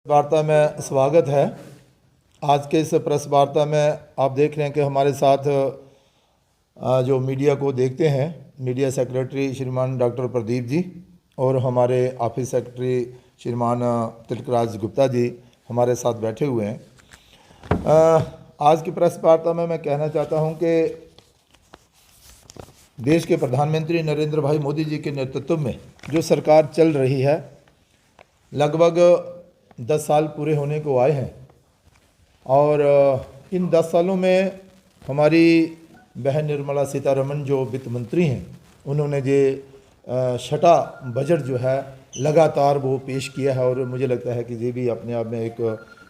वार्ता में स्वागत है। आज के इस प्रेस वार्ता में आप देख रहे हैं कि हमारे साथ जो मीडिया को देखते हैं, मीडिया सेक्रेटरी श्रीमान डॉक्टर प्रदीप जी और हमारे ऑफिस सेक्रेटरी श्रीमान तिलकराज गुप्ता जी हमारे साथ बैठे हुए हैं। आज की प्रेस वार्ता में मैं कहना चाहता हूं कि देश के प्रधानमंत्री नरेंद्र भाई मोदी जी के नेतृत्व में जो सरकार चल रही है, लगभग 10 साल पूरे होने को आए हैं और इन 10 सालों में हमारी बहन निर्मला सीतारमण जो वित्त मंत्री हैं, उन्होंने जो छठा बजट जो है लगातार वो पेश किया है और मुझे लगता है कि ये भी अपने आप में एक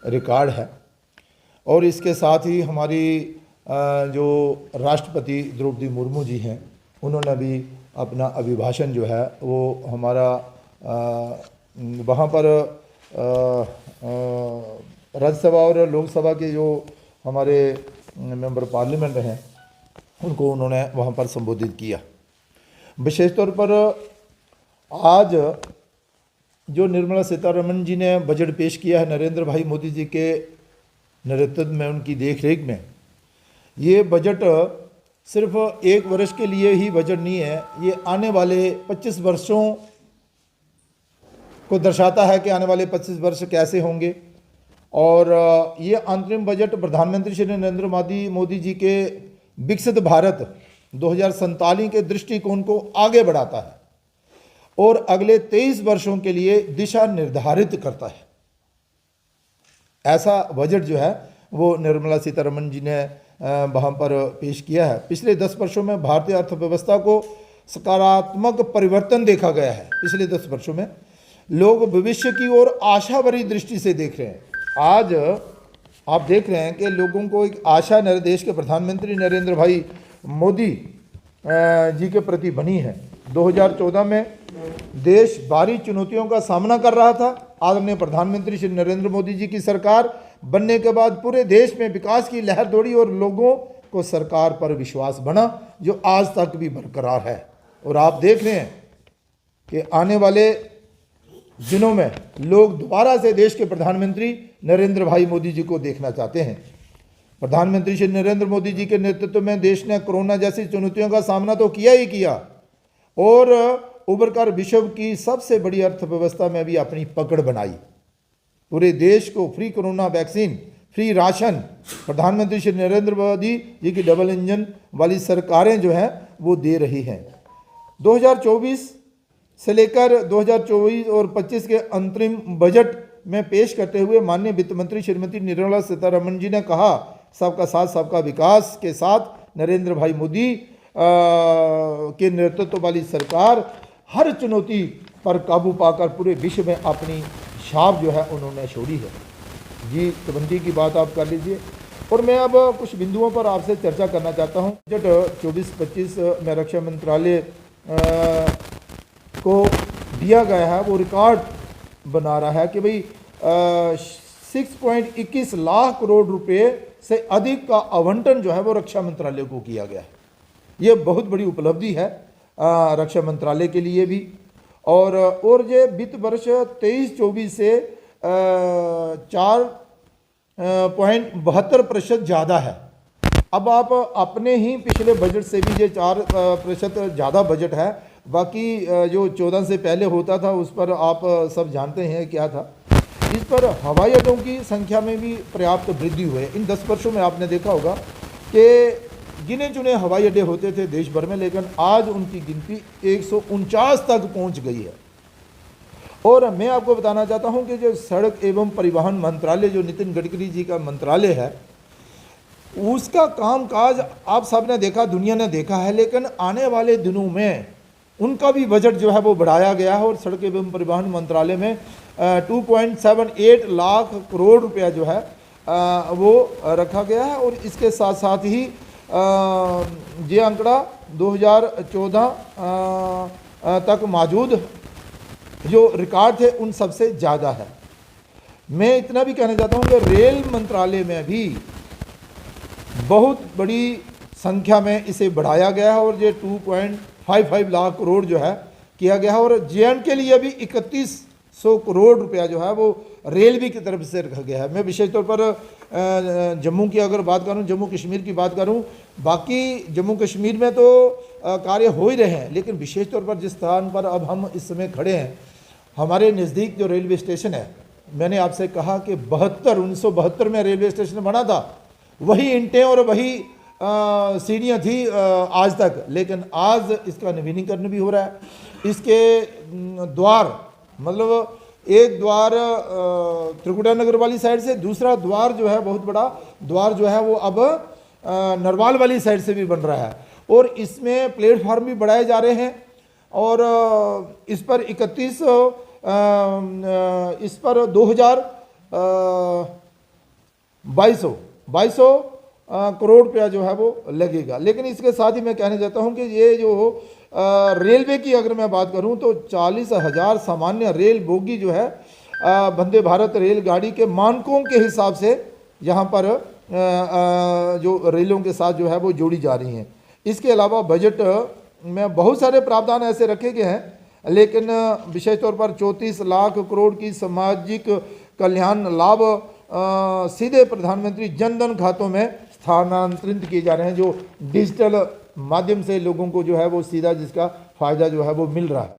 रिकॉर्ड है। और इसके साथ ही हमारी जो राष्ट्रपति द्रौपदी मुर्मू जी हैं, उन्होंने भी अपना अभिभाषण जो है वो हमारा वहाँ पर राज्यसभा और लोकसभा के जो हमारे मेंबर पार्लियामेंट हैं, उनको उन्होंने वहाँ पर संबोधित किया। विशेष तौर पर आज जो निर्मला सीतारमण जी ने बजट पेश किया है नरेंद्र भाई मोदी जी के नेतृत्व में, उनकी देखरेख में, ये बजट सिर्फ एक वर्ष के लिए ही बजट नहीं है, ये आने वाले 25 वर्षों को दर्शाता है कि आने वाले 25 वर्ष कैसे होंगे। और ये अंतरिम बजट प्रधानमंत्री श्री नरेंद्र मोदी जी के विकसित भारत 2047 के दृष्टिकोण को आगे बढ़ाता है और अगले 23 वर्षों के लिए दिशा निर्धारित करता है। ऐसा बजट जो है वो निर्मला सीतारमण जी ने वहाँ पर पेश किया है। पिछले 10 वर्षों में भारतीय अर्थव्यवस्था को सकारात्मक परिवर्तन देखा गया है। पिछले 10 वर्षों में लोग भविष्य की ओर आशा भरी दृष्टि से देख रहे हैं। आज आप देख रहे हैं कि लोगों को एक आशा देश के प्रधानमंत्री नरेंद्र भाई मोदी जी के प्रति बनी है। 2014 में देश भारी चुनौतियों का सामना कर रहा था। आदरणीय प्रधानमंत्री श्री नरेंद्र मोदी जी की सरकार बनने के बाद पूरे देश में विकास की लहर दौड़ी और लोगों को सरकार पर विश्वास बना, जो आज तक भी बरकरार है। और आप देख रहे हैं कि आने वाले दिनों में लोग दोबारा से देश के प्रधानमंत्री नरेंद्र भाई मोदी जी को देखना चाहते हैं। प्रधानमंत्री श्री नरेंद्र मोदी जी के नेतृत्व में देश ने कोरोना जैसी चुनौतियों का सामना तो किया ही किया और उभर कर विश्व की सबसे बड़ी अर्थव्यवस्था में भी अपनी पकड़ बनाई। पूरे देश को free corona vaccine, free ration प्रधानमंत्री श्री नरेंद्र मोदी जी की डबल इंजन वाली सरकारें जो हैं वो दे रही हैं। 2024 से लेकर 2024 और 25 के अंतरिम बजट में पेश करते हुए माननीय वित्त मंत्री श्रीमती निर्मला सीतारमण जी ने कहा, सबका साथ सबका विकास के साथ नरेंद्र भाई मोदी के नेतृत्व वाली सरकार हर चुनौती पर काबू पाकर पूरे विश्व में अपनी छाप जो है उन्होंने छोड़ी है। जी 20 की बात आप कर लीजिए। और मैं अब कुछ बिंदुओं पर आपसे चर्चा करना चाहता हूँ। बजट 24-25 में रक्षा मंत्रालय को दिया गया है, वो रिकॉर्ड बना रहा है कि भाई 6.21 लाख करोड़ रुपए से अधिक का आवंटन जो है वो रक्षा मंत्रालय को किया गया है। ये बहुत बड़ी उपलब्धि है रक्षा मंत्रालय के लिए भी। और ये वित्त वर्ष 23-24 से 4.72% ज़्यादा है। अब आप अपने ही पिछले बजट से भी ये 4% ज़्यादा बजट है। बाकी जो 14 से पहले होता था उस पर आप सब जानते हैं क्या था। इस पर हवाई अड्डों की संख्या में भी पर्याप्त वृद्धि हुई है। इन 10 वर्षों में आपने देखा होगा कि गिने चुने हवाई अड्डे होते थे देश भर में, लेकिन आज उनकी गिनती 149 तक पहुंच गई है। और मैं आपको बताना चाहता हूं कि जो सड़क एवं परिवहन मंत्रालय, जो नितिन गडकरी जी का मंत्रालय है, उसका कामकाज आप सब ने देखा, दुनिया ने देखा है। लेकिन आने वाले दिनों में उनका भी बजट जो है वो बढ़ाया गया है और सड़क एवं परिवहन मंत्रालय में 2.78 लाख करोड़ रुपया जो है वो रखा गया है। और इसके साथ साथ ही ये आंकड़ा 2014 तक मौजूद जो रिकॉर्ड थे उन सबसे ज़्यादा है। मैं इतना भी कहना चाहता हूँ कि रेल मंत्रालय में भी बहुत बड़ी संख्या में इसे बढ़ाया गया है और ये 2.55 लाख करोड़ जो है किया गया है। और जे के लिए भी करोड़ रुपया जो है वो रेलवे की तरफ से रखा गया है। मैं विशेष तौर पर जम्मू की अगर बात करूं, जम्मू कश्मीर की बात करूं, बाकी जम्मू कश्मीर में तो कार्य हो ही रहे हैं, लेकिन विशेष तौर पर जिस स्थान पर अब हम इस समय खड़े हैं, हमारे नज़दीक जो रेलवे स्टेशन है, मैंने आपसे कहा कि 1972 में रेलवे स्टेशन बना था, वही ईंटें और वही सीढ़ियाँ थी आज तक, लेकिन आज इसका नवीनीकरण भी हो रहा है। इसके द्वार, मतलब एक द्वार त्रिकुटा नगर वाली साइड से, दूसरा द्वार जो है, बहुत बड़ा द्वार जो है वो अब नरवाल वाली साइड से भी बन रहा है, और इसमें प्लेटफार्म भी बढ़ाए जा रहे हैं। और इस पर 2200 करोड़ रुपया जो है वो लगेगा। लेकिन इसके साथ ही मैं कहना चाहता हूं कि ये जो रेलवे की अगर मैं बात करूं तो 40,000 सामान्य रेल बोगी जो है वंदे भारत रेलगाड़ी के मानकों के हिसाब से यहाँ पर जो रेलों के साथ जो है वो जोड़ी जा रही हैं। इसके अलावा बजट में बहुत सारे प्रावधान ऐसे रखे गए हैं, लेकिन विशेष तौर पर 34 लाख करोड़ की सामाजिक कल्याण लाभ सीधे प्रधानमंत्री जनधन खातों में स्थानांतरित किए जा रहे हैं, जो डिजिटल माध्यम से लोगों को जो है वो सीधा जिसका फ़ायदा जो है वो मिल रहा है।